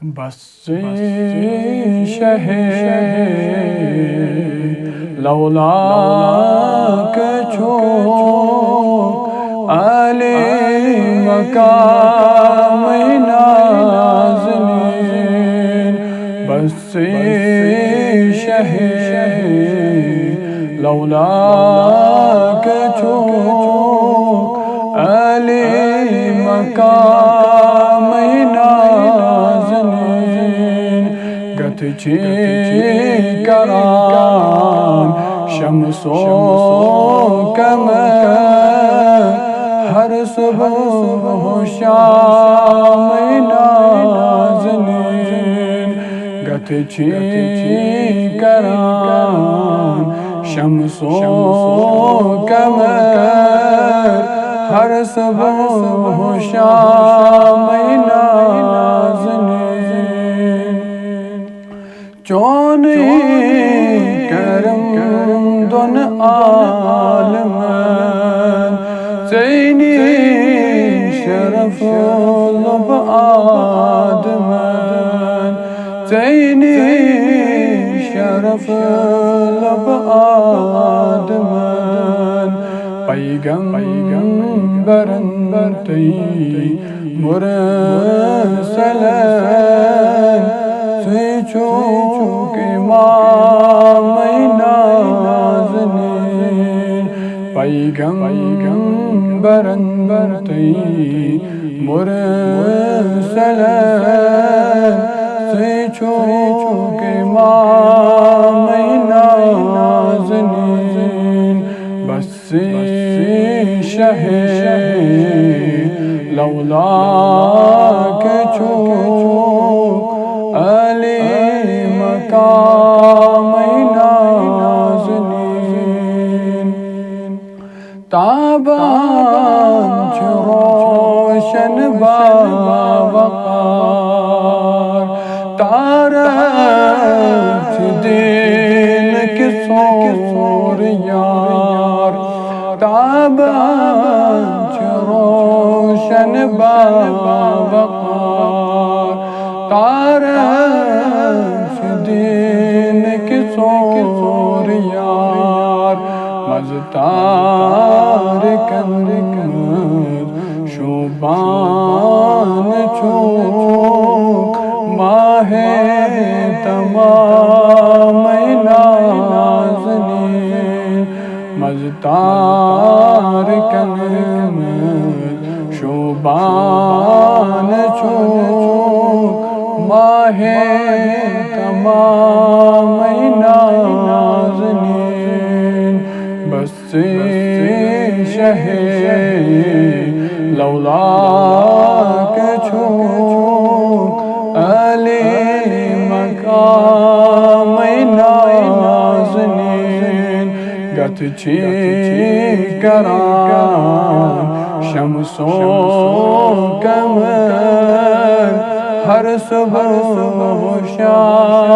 بس شہ لولاک چھو علی مقام نازنین بس شہ لولاک چھو علی مقام نازنین گت چی کران شمس و قمر ہر صبح و شام نازنین گت چی کران شمس و قمر ہر صبح و شام نازنین چون کرم دون عالمین زینی شرف لب آدمین زینی شرف لب آدمین پیغمبرن تی مرسلین سی چوک امام نازنین پیغمبرن تی مرسلین سی چوک امام نازنین بس شہ لولاک چھو علی مقام نازنین تابان چو روشن باوقار تارک دین کی سور یار تابان چو روشن باوقار تارک دین کی سور یار مزتار کمر شوبان چوک ماہ تمام نازنین مزتار کمر شوبان چوک ماہ تمام نازنین بس شہ لولاک چھو علی مقام نازنین گت چی کران شمس و قمر ہر صبح و شام